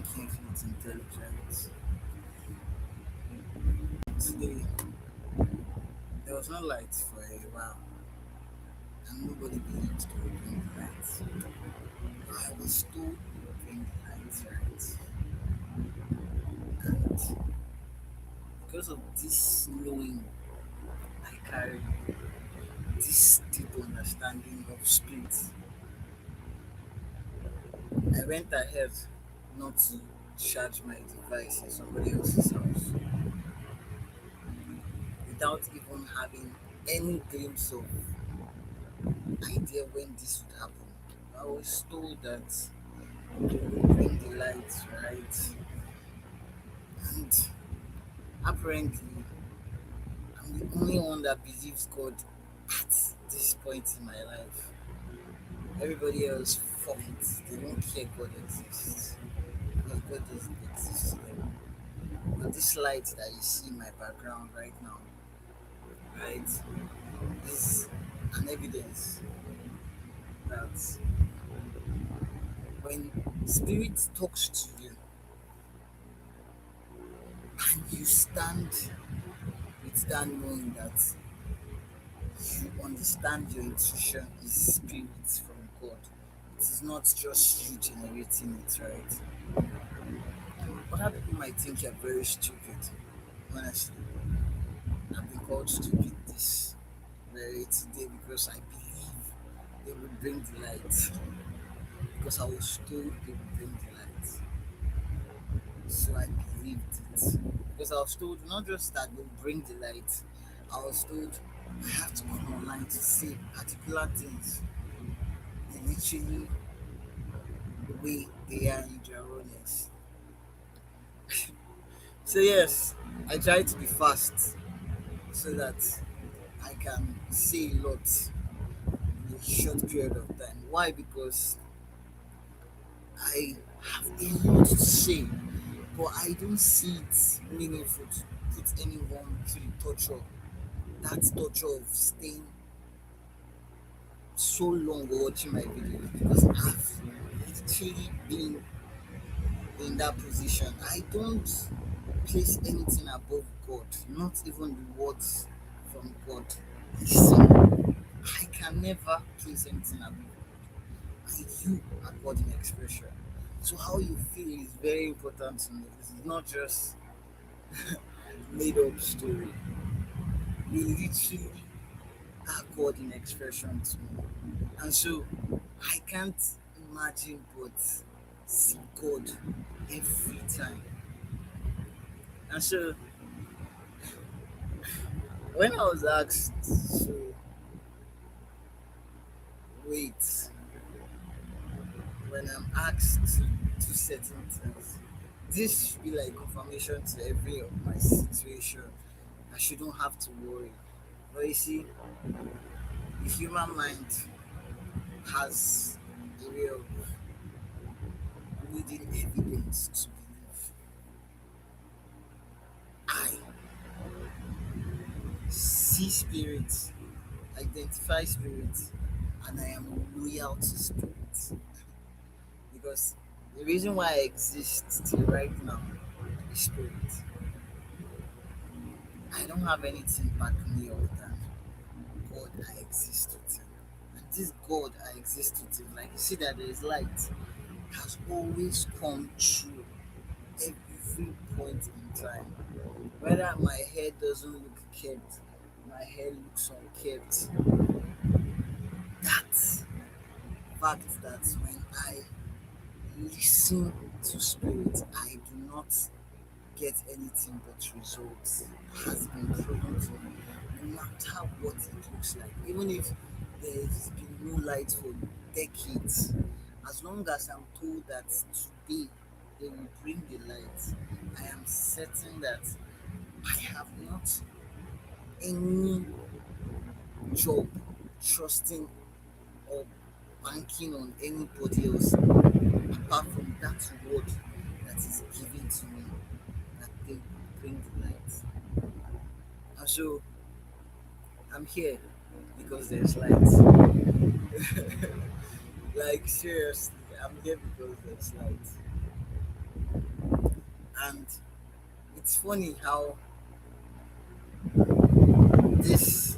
Thank you, Infinite Intelligence. Today, there was no light for a while, and nobody believed they would bring the light. I was told they would bring the light, right? And because of this knowing I carry, this deep understanding of spirit, I went ahead not to charge my device in somebody else's house without even having any glimpse of idea when this would happen. I was told that they would bring the lights, right? And apparently, I'm the only one that believes God at this point in my life. Everybody else, fuck it. They don't care God exists. Because God doesn't exist to them. But this light that you see in my background right now, right, is an evidence that when spirit talks to you and you stand with that knowing that you understand your intuition is spirit from God. It is not just you generating it, right? Other people might think you're very stupid. Honestly, I've been called stupid this very today because I believe they will bring the light. Because I was told they will bring the light. So I believed it. Because I was told not just that they will bring the light, I was told I have to come online to say particular things. They literally way they are in their rawness. So yes, I try to be fast so that I can say a lot in a short period of time. Why? Because I have a lot to say, but I don't see it meaningful to put anyone through the torture. That torture of staying so long watching my videos because I've literally been in that position. I don't place anything above God, not even the words from God. Listen, I can never place anything above God. You are God in expression. So how you feel is very important to me. This is not just made up story. You literally are God in expression to me. And so I can't imagine but see God every time. And so when I was asked to wait, when I'm asked to do certain things, this should be like confirmation to every of my situation. I shouldn't have to worry. But you see, the human mind has a way of needing evidence to believe. I see spirits, identify spirits, and I am loyal to spirits. Because the reason why I exist till right now is spirit. I don't have anything backing me up than God I exist with him. And this God I exist with him, like you see that there is light, has always come true every point in time. Whether my hair doesn't look kept, my hair looks unkept. That fact that when I listen to spirit, I do not get anything but results has been proven to me. No matter what it looks like, even if there's been no light for decades, as long as I'm told that today they will bring the light, I am certain that I have not any job trusting or banking on anybody else apart from that word that is given to me that they will bring the light. And so I'm here because there's light. Like seriously, I'm here because there's light. And it's funny how this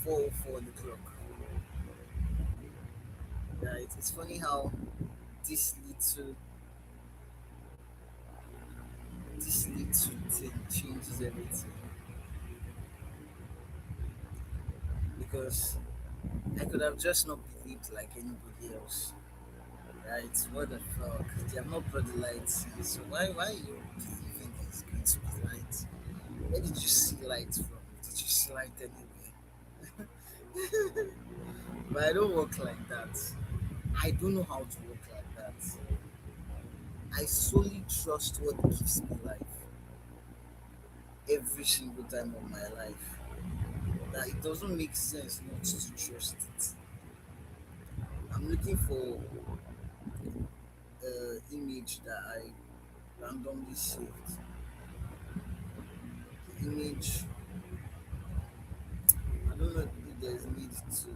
fall for the clock, right? It's funny how this little this little thing changes everything, because I could have just not believed like anybody else, right? What the fuck? They have not brought the lights in, so why are you believing there's going to be light? Where did you see light from? Did you see light anywhere? But I don't work like that. I don't know how to work like that. I solely trust what gives me life every single time of my life. That it doesn't make sense not to trust it. I'm looking for an image that I randomly saved. The image, I don't know if there's need to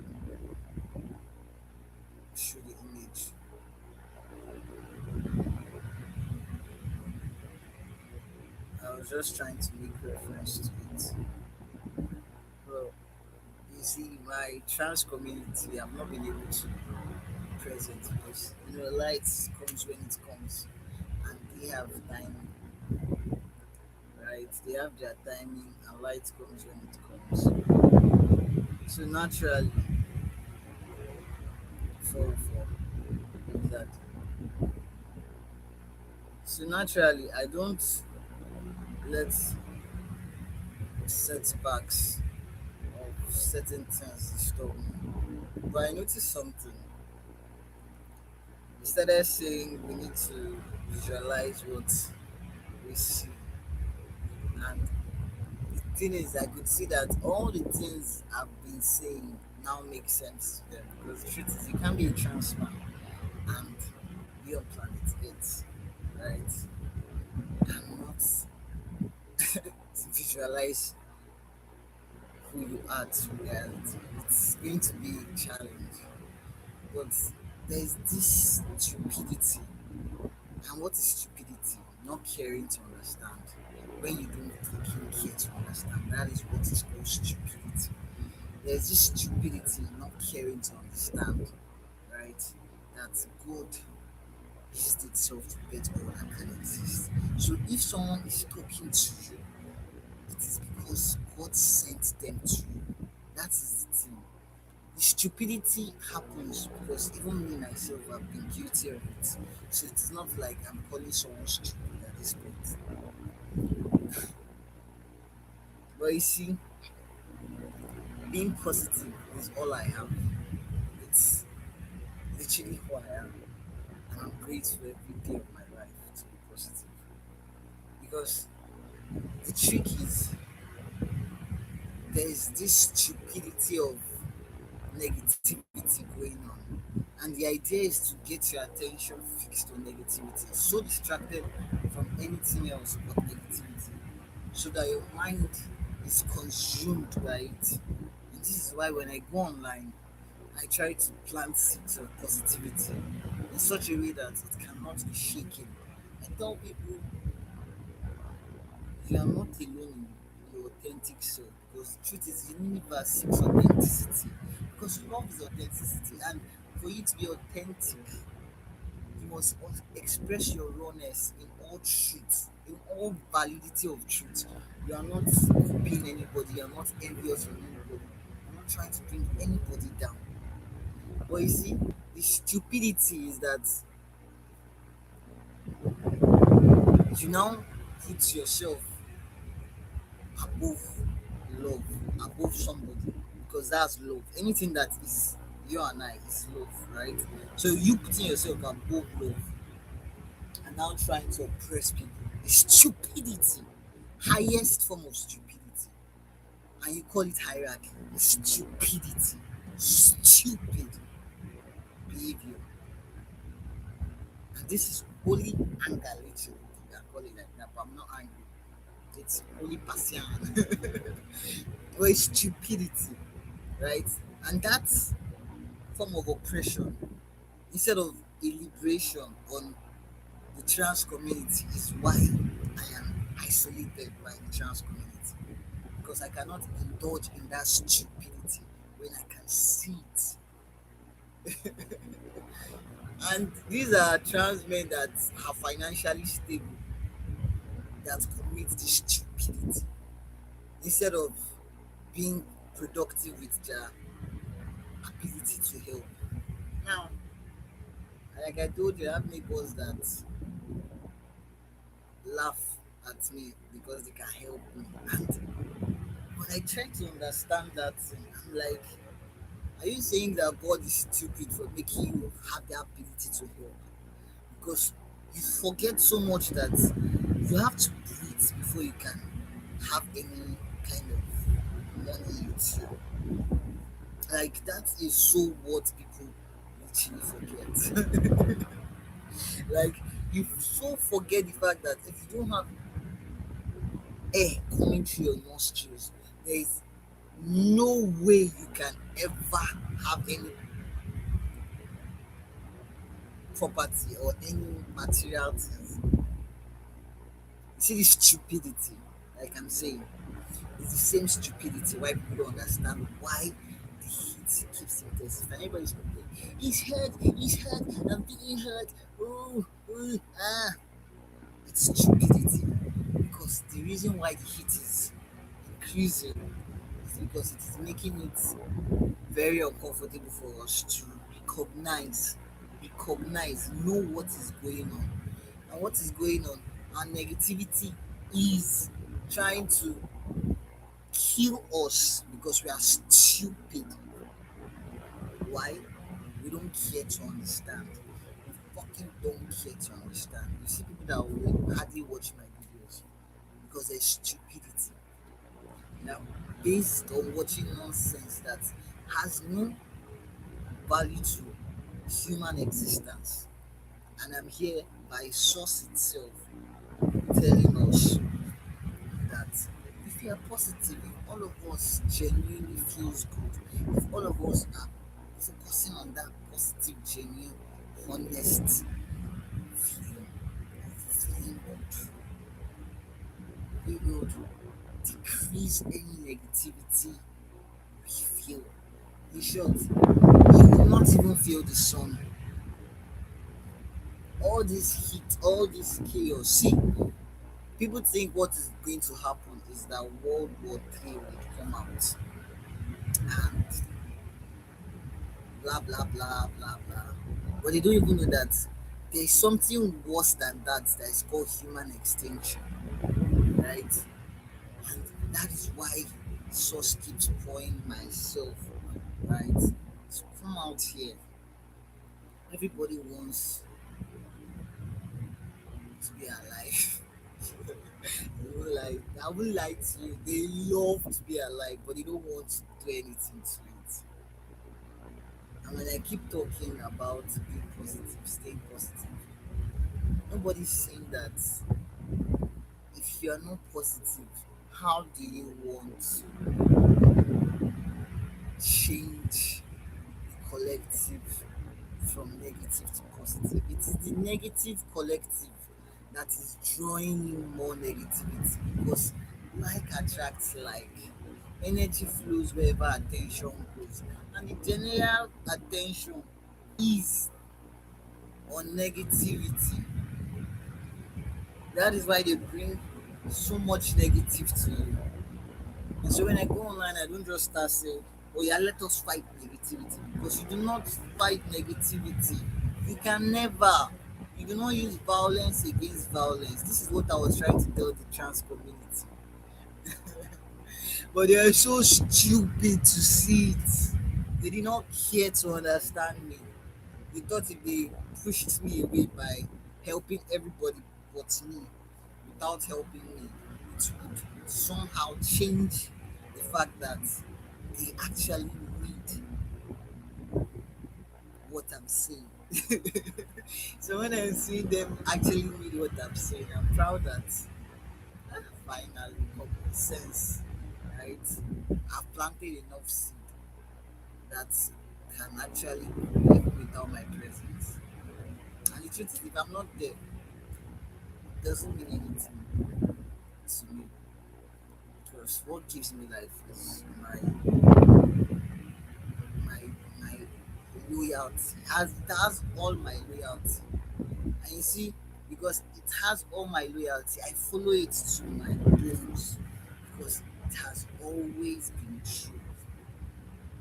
show the image. I was just trying to make reference to it. Well, you see, my trans community, I've not been able to be present because light comes when it comes, and they have time, right? They have their timing, and light comes when it comes. So naturally, for that. So naturally, I don't let setbacks of certain things disturb me. But I noticed something. We started saying we need to visualize what we see. And the thing is, I could see that all the things I've been saying now make sense to them. Because the truth is, you can't be a trans man and be on planet Earth, right? And not visualize who you are to reality. It's going to be a challenge. But there's this stupidity. And what is stupidity? Not caring to understand. When you don't fucking care to understand, that is what is called stupidity. There's this stupidity in not caring to understand, right? That God used itself to get all that can exist. So if someone is talking to you, it is because God sent them to you. That is the thing. The stupidity happens because even me myself have been guilty of it. So it's not like I'm calling someone stupid at this point. But you see, being positive is all I am. It's literally who I am. And I'm grateful every day of my life to be positive. Because the trick is there's this stupidity of negativity going on. And the idea is to get your attention fixed on negativity, so distracted from anything else but negativity, so that your mind is consumed by it. And this is why when I go online, I try to plant seeds of positivity in such a way that it cannot be shaken. I tell people you are not alone in your authentic self, because the truth is the universe seeks authenticity, because love is authenticity, and for you to be authentic you must express your rawness in all truth, in all validity of truth. You are not copying anybody, you are not envious of anybody, you're not trying to bring anybody down. But you see, the stupidity is that you now put yourself above love, above somebody, because that's love. Anything that is you and I is love, right? So you putting yourself above love and now trying to oppress people is stupidity, highest form of stupidity, and you call it hierarchy. It's stupidity, stupid behavior, and this is only anger literally. You can call it like that, but I'm not angry. It's only passion. But it's stupidity, right? And that form of oppression, instead of a liberation on the trans community is why I am isolated by the trans community because I cannot indulge in that stupidity when I can see it. And these are trans men that are financially stable that commit this stupidity instead of being productive with their ability to help. Now, like I told you, I have neighbors that laugh at me because they can help me. And when I try to understand that, I'm like, are you saying that God is stupid for making you have the ability to help? Because you forget so much that you have to breathe before you can have any kind of money with you. Like that is so what people literally forget. Like you so forget the fact that if you don't have air coming through your nostrils, there is no way you can ever have any property or any material things. You see this stupidity, like I'm saying, it's the same stupidity why people don't understand why the heat keeps intensifying. Everybody's complaining. He's hurt, I'm being hurt. Oh, oh, ah. It's stupidity. Because the reason why the heat is increasing is because it is making it very uncomfortable for us to know what is going on. And what is going on? Our negativity is trying to kill us because we are stupid. Why? We don't care to understand. We fucking don't care to understand. You see people that will hardly watch my videos because there's stupidity. Now, based on watching nonsense that has no value to human existence. And I'm here by source itself telling us that if we are positive, if all of us genuinely feels good, if all of us are focusing on that positive, genuine, honest feeling, feeling good, we would decrease any negativity we feel. In short, you will not even feel the sun. All this heat, all this chaos. See, people think what is going to happen is that World War III will come out and blah blah blah blah blah. But they don't even know that there's something worse than that is called human extinction, right? And that is why source keeps pouring myself, right? To come out here. Everybody wants to be alive. I won't lie to you. They love to be alive, but they don't want to do anything to it. And when I keep talking about being positive, staying positive, nobody's saying that if you are not positive, how do you want to change the collective from negative to positive? It is the negative collective that is drawing in more negativity because like attracts like. Energy flows wherever attention goes, and the general attention is on negativity. That is why they bring so much negative to you. And so when I go online, I don't just start saying, "Oh yeah, let us fight negativity," because you do not fight negativity. You can never. You do not use violence against violence. This is what I was trying to tell the trans community. But they are so stupid to see it. They did not care to understand me. They thought if they pushed me away by helping everybody but me without helping me, it would somehow change the fact that they actually need what I'm saying. So when I'm seeing them actually need what I'm saying, I'm proud that finally common sense, right? I've planted enough seed that can actually grow without my presence. And the truth is, if I'm not there, doesn't mean anything to me because what gives me life is my my loyalty. Has all my loyalty. And you see, because it has all my loyalty, I follow it to my bones because it has always been true.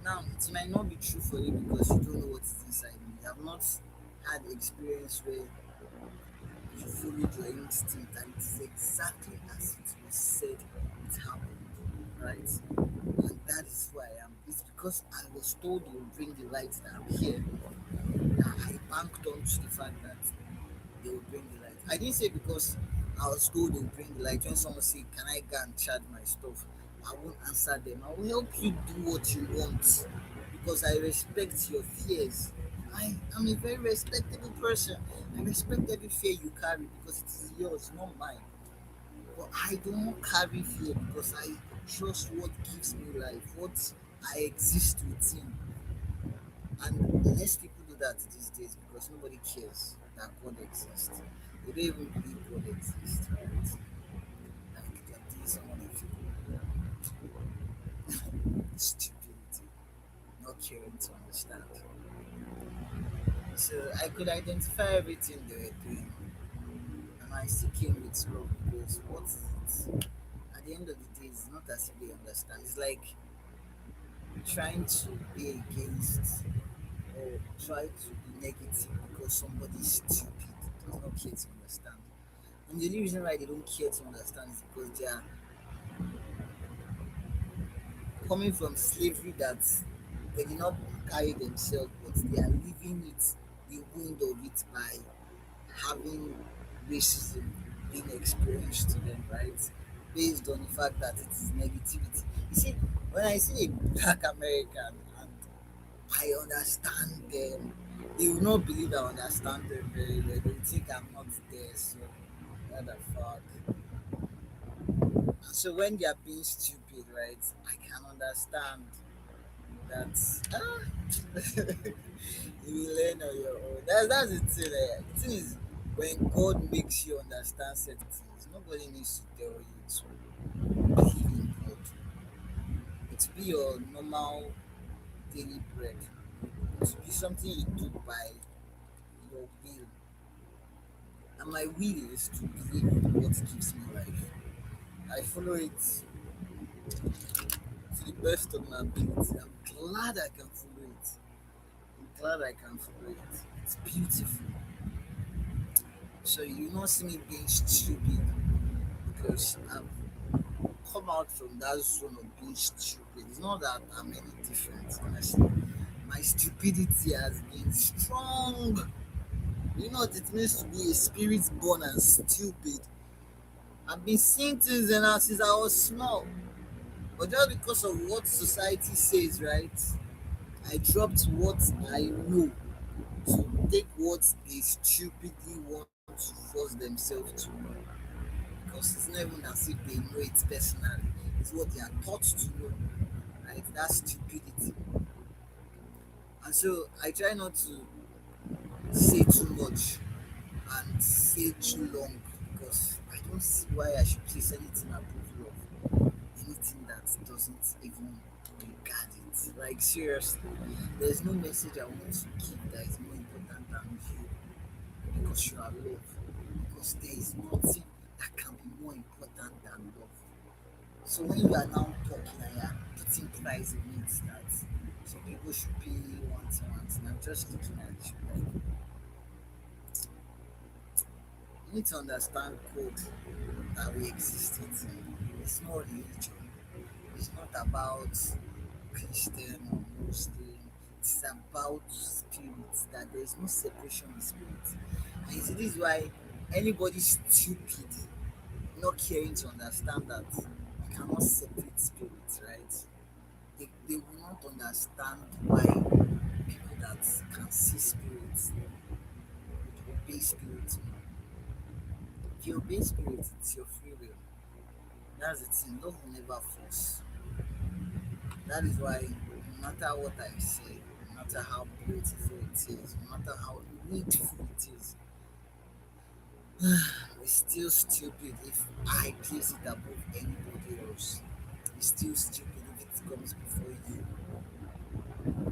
Now, it might not be true for you because you don't know what is inside me. You have not had experience where you followed your instinct and it's exactly as it was said it happened, right? And that is who I am. It's because I was told you will bring the light that I'm here. That I banked on to the fact that they will bring the light. I didn't say because I was told they will bring the light. When someone say, "Can I go and charge my stuff?" I won't answer them. I will help you do what you want because I respect your fears. I am a very respectable person. I respect every fear you carry because it is yours, not mine. But I don't carry fear because I trust what gives me life, what I exist within. And less people do that these days because nobody cares that God exists. They don't even believe God exists, right? Like they're doing some other people. Stupidity, not caring to understand. So I could identify everything they were doing, and I still came with love because what is it? At the end of the day, it's not as if they understand. It's like trying to be against or try to be negative because somebody is stupid, does not care to understand. And the only reason why they don't care to understand is because they are coming from slavery that they did not carry themselves, but they are living it, the wound of it by having racism being experienced to them, right? Based on the fact that it is negativity. You see, when I see a black American and I understand them, they will not believe I understand them very well. They will think I'm not there, so what the fuck. So when they are being stupid, right, I can understand that you will learn on your own. That's the thing. The thing is, when God makes you understand certain things, nobody needs to tell you to believe in God. It be your normal daily bread. To be something you do by your will. And my will is to believe in what gives me life. I follow it to the best of my ability. I'm glad I can follow it. I'm glad I can follow it. It's beautiful. So you not see me being stupid because I've come out from that zone of being stupid. It's not that I'm any different, honestly. My stupidity has been strong. You know what it means to be a spirit born and stupid. I've been seeing things in us since I was small. But just because of what society says, right? I dropped what I know to take what they stupidly want to force themselves to know. Because it's not even as if they know it personally. It's what they are taught to know. Right? That's stupidity. And so I try not to say too much and say too long because I don't see why I should place anything above love. Anything that doesn't even regard it. Like seriously, there's no message I want to give that is more important than you because you are love. Because there is nothing that can be more important than love. So when you are now talking and you are putting price in it that some people should pay one thing, I'm just looking at you like you need to understand code that we exist in. It's not religion. It's not about Christian or Muslim. It's about spirit. That there is no separation in spirit. And you see, this is why anybody stupid not caring to understand that you cannot separate spirits, right? They will not understand why people that can see spirits would obey spirits more. If you obey spirits, it's your free will. That's the thing. Love will never force. That is why no matter what I say, no matter how beautiful it is, no matter how needful it is, It's still stupid if I place it above anybody else. It's still stupid if it comes before you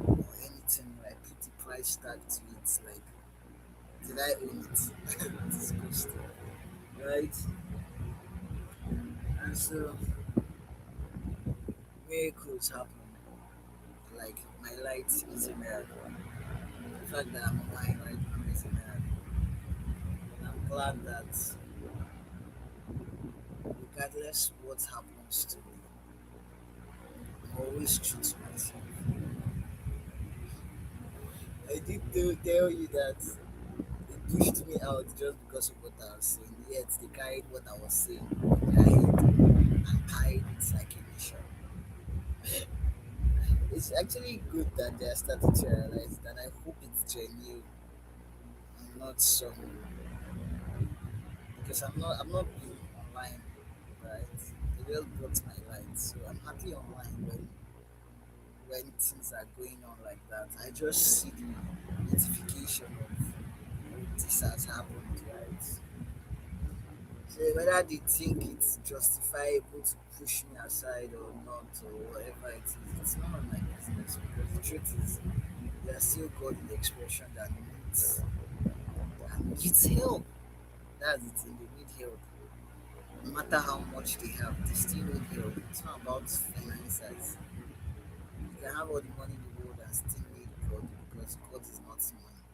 or anything. Like put the price tag to it. Like, did I own it? Disgusting, right? And so miracles happen. Like my light is a miracle. The fact that I'm alive right now is a miracle. And I'm glad that regardless what happens to me, I'm always true to myself. I did tell you that they pushed me out just because of what I was saying. Yet they carried what I was saying in their head and carried it like a mission. It's actually good that they are starting to realize that. I hope it's genuine and not some, because I'm not being online, right? They just blocked my light, so I'm happy online when things are going on like that. I just see the notification of this has happened, right? So whether they think it's justifiable to push me aside or not, or whatever it is, it's none of my business. Because the truth is, they are still God in the expression that needs help. That's the thing. They need help. No matter how much they have, they still need help. It's not about finances. You can have all the money in the world and still need God because God is not money,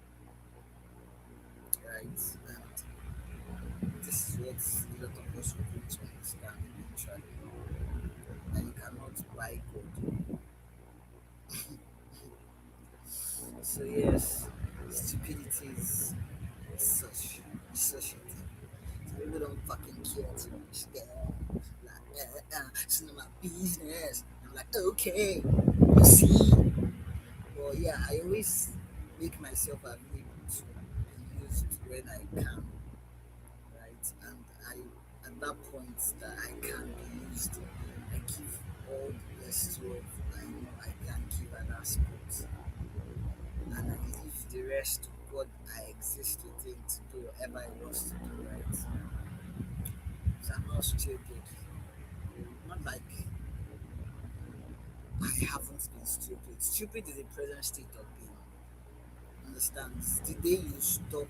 right? And this is what a lot of us will come to understand eventually. That you cannot buy God. So yes, stupidity is such a thing. So people don't fucking care too much. Yeah, like it's none of my business. I'm like, okay, you see. But yeah, I always make myself available to be used when I can, right? And at that point that I can be used, I give all the best of I know I can give at that spot. And I leave the rest to God I exist within to do whatever He wants to do, right? So I'm not stupid. Not like I haven't been stupid. Stupid is the present state of being. Understand? The day you stop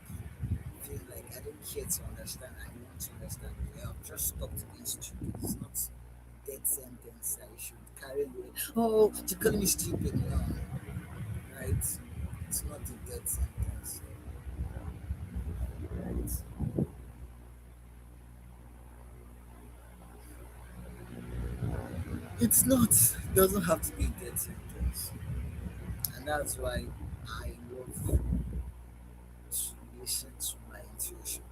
feeling like I don't care to understand, I want to understand. Yeah, I've just stopped being stupid. It's not a dead sentence that you should carry away. Oh, you're calling me stupid. No, right? It's not a dead sentence, right? It's not. It doesn't have to be a dead sentence. And that's why I love to listen to my intuition.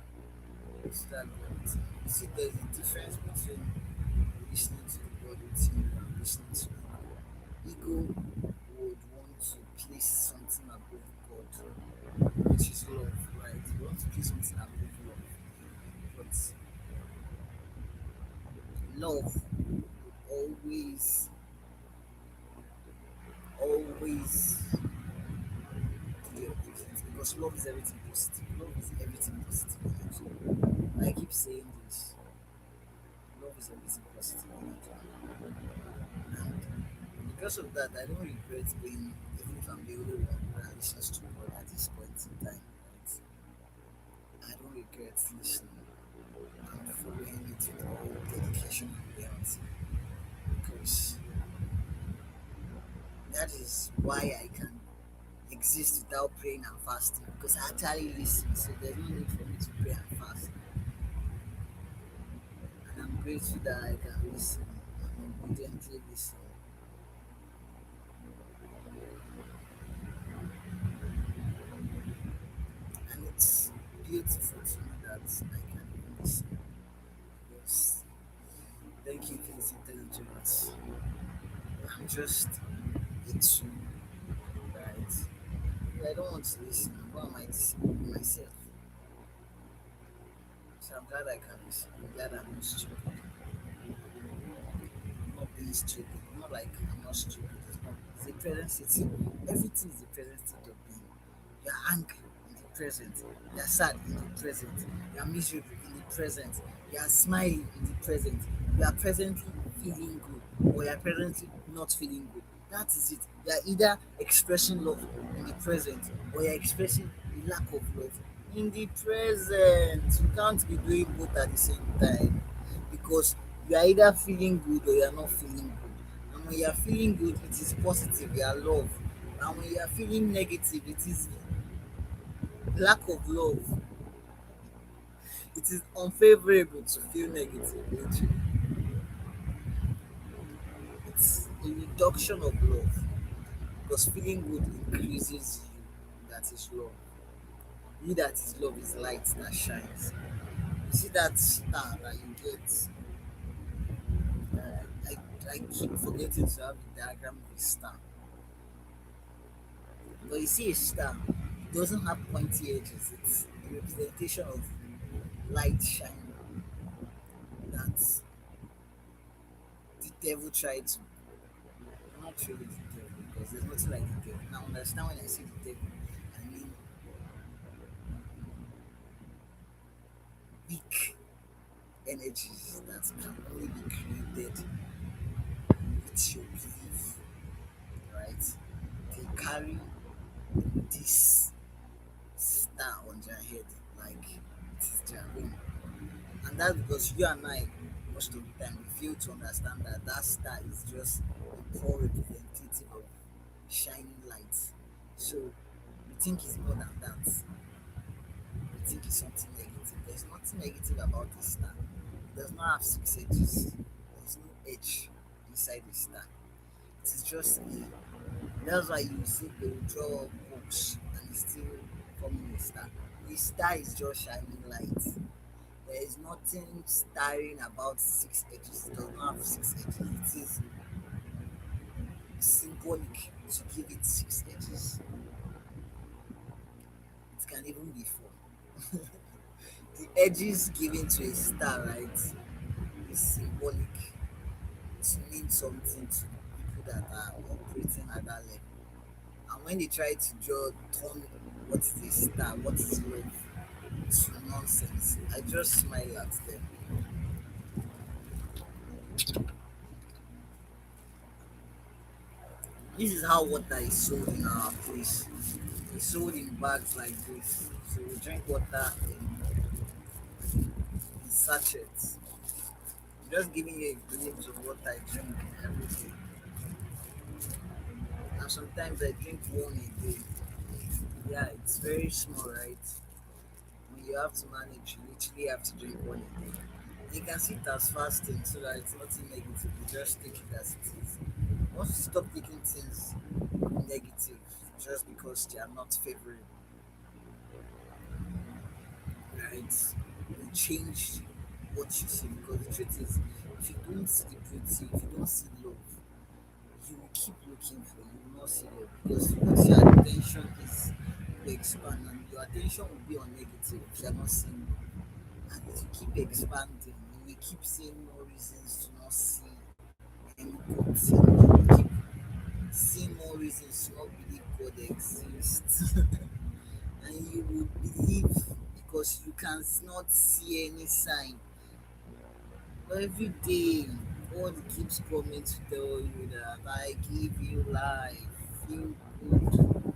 It's that God. See, there's a difference between listening to the God within you and listening to ego. Ego would want to place something above God, which is love, right? You want to place something above love. But love will always do the opposite because love is everything positive. Love is everything positive energy. I keep saying this. Love is everything positive energy. And because of that, I don't regret being, even if I'm the only one that listens to God at this point in time, right? I don't regret listening and following it with all dedication and reality because that is why I can exist without praying and fasting because I actually listen, so there's no need for me to pray and fast. And I'm grateful that I can listen and obediently listen. And it's beautiful to me that I can even listen. Yes. Thank you for this intelligence. I'm just a tool, right? If I don't want to listen, why am I deceiving myself? So I'm glad I can listen. I'm glad I'm not stupid. I'm not being stupid. I'm not like I'm not stupid. It's not. It's a present state. Everything is a present state of being. You're angry in the present. You are sad in the present. You are miserable in the present. You are smiling in the present. You are presently feeling good or you are presently not feeling good. That is it. You are either expressing love in the present or you are expressing the lack of love in the present. You can't be doing both at the same time because you are either feeling good or you are not feeling good. And when you are feeling good, it is positive, you are love. And when you are feeling negative, it is lack of love. It is unfavorable to feel negative, literally. It's a reduction of love because feeling good increases you. That is love. You that is love is light that shines. You see that star that you get. I keep forgetting to have the diagram of a star. But you see a star, it doesn't have pointy edges. It's a representation of light shining that the devil tried to. Not really the devil because there's nothing like the devil. Now understand when I say the devil, I mean weak energies that can only be created with your belief, right? They carry this star on their head like it is their own. And that's because you and I, most of the time, we fail to understand that that star is just a poor representative of shining light. So we think it's more than that. We think it's something negative. There's nothing negative about the star. It does not have six edges. There's no edge inside the star. It is just a. That's why you see they will draw books and it's still forming a star. The star is just shining light. There is nothing starring about six edges. It does not have six edges. It is symbolic to give it six edges. It can even be four. The edges given to a star, right, is symbolic to mean something to people that are operating at that level. And when they try to draw turn what is a star, what is love to nonsense, I just smile at them. This is how water is sold in our place. It's sold in bags like this. So we drink water in sachets. I'm just giving you a glimpse of what I drink every day. And sometimes I drink one a day. Yeah, it's very small, right? When you have to manage, you literally have to drink one a day. You can see it as fasting so that it's nothing negative. You just take it as it is. Once you stop taking things negative just because they are not favorable, right? You change what you see because the truth is, if you don't see the beauty, if you don't see love, you will keep looking for it, you will not see love because once your attention is will expand and your attention will be on negative if you are not seeing love. And if you keep expanding, you will keep seeing more reasons to not see any good thing. You will keep seeing more reasons to not believe God exists. And you will believe because you can not see any sign. But every day, God keeps coming to tell you that I give you life, feel good.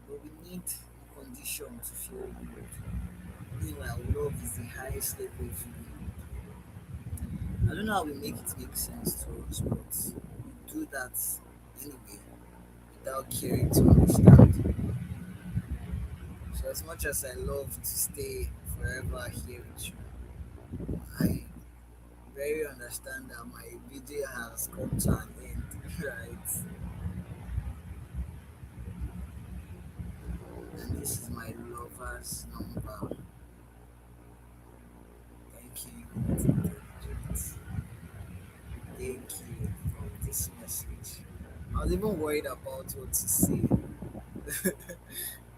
But we need condition to feel good. Meanwhile, love is the highest level of feeling. I don't know how we make it make sense to us, but we do that anyway without caring to understand. So as much as I love to stay forever here with you, I very understand that my video has come to an end, right? And this is my lover's number. Thank you. Thank you for this message. I was even worried about what to say.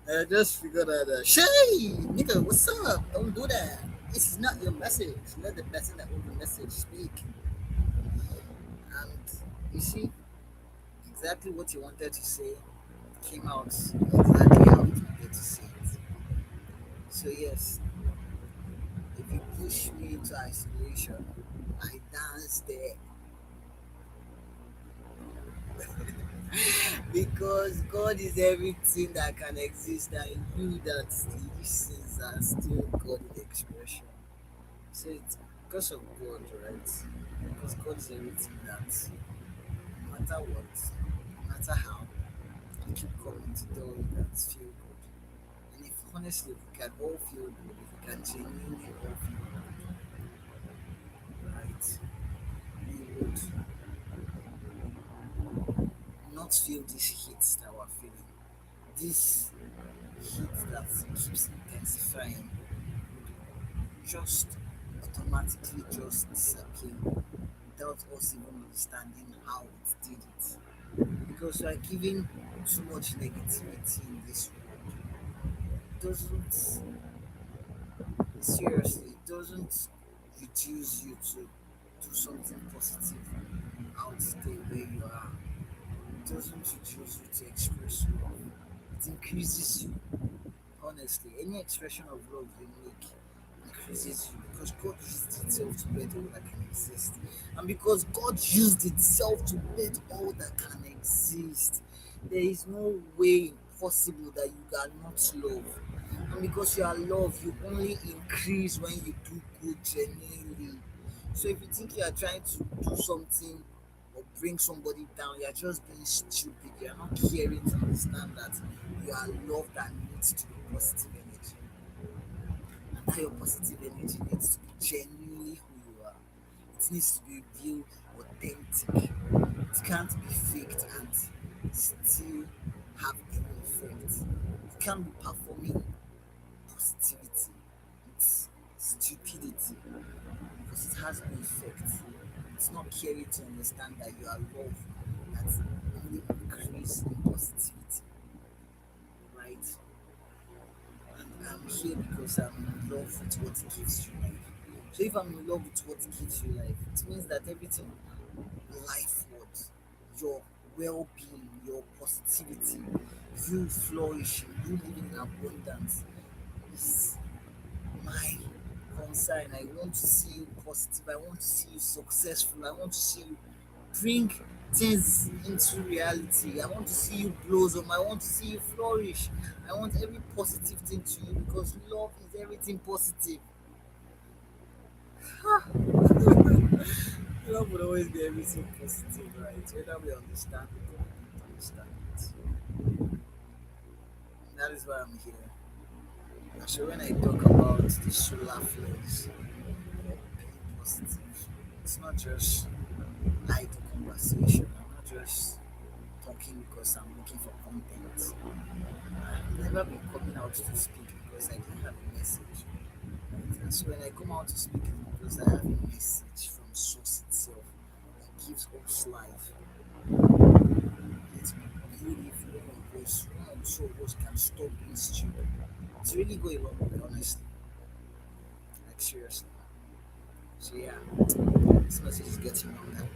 I just figured out that, Shay, nigga, what's up? Don't do that. This is not your message. Let the person that wrote the message speak. And you see, exactly what you wanted to say came out exactly how it wanted get to see it. So yes, if you push me into isolation, I dance there because God is everything that can exist, and you that listens are still God in expression. So it's because of God, right? Because God is everything that, no matter what, no matter how, you keep coming to tell you that feel good. And if honestly, if we can all feel good, if we can genuinely all feel good, right, we would not feel these hits that we're feeling. This heat that keeps intensifying just automatically just disappear without us even understanding how it did it. Because we are giving too much negativity in this world. It doesn't, seriously, it doesn't reduce you to do something positive out there where you are. It doesn't reduce you to express love. It increases you. Honestly, any expression of love you make increases you because God used itself to bear all that can exist. And because God used itself to bear all that can exist, there is no way possible that you cannot love. And because you are loved, you only increase when you do good genuinely. So if you think you are trying to do something or bring somebody down, you are just being stupid. You are not caring to understand that you are loved and needs to be positive energy. And that your positive energy needs to be genuinely who you are. It needs to be real, authentic. It can't be faked and still have any effect. You can't be performing positivity. It's stupidity because it has no effect. It's not caring to understand that you are loved that only increase in positivity, right? And I'm here because I'm in love with what gives you life. So if I'm in love with what gives you life, it means that everything life words, your well-being, your positivity, you flourishing, you living in abundance is my concern. I want to see you positive. I want to see you successful. I want to see you bring things into reality. I want to see you blossom. I want to see you flourish. I want every positive thing to you because love is everything positive. Love will always be everything positive, right? Whether we understand it or we don't understand it. That is why I'm here. So when I talk about the solar flares or being positive, it's not just light conversation. I'm not just talking because I'm looking for content. I've never been coming out to speak because I don't have a message. Right? And so when I come out to speak, it's because I have a message from source itself that gives us life. It's beautiful when us, one or two of us can stop being stupid. It's really go a long way, honestly. Like seriously. So yeah, this message is getting longer.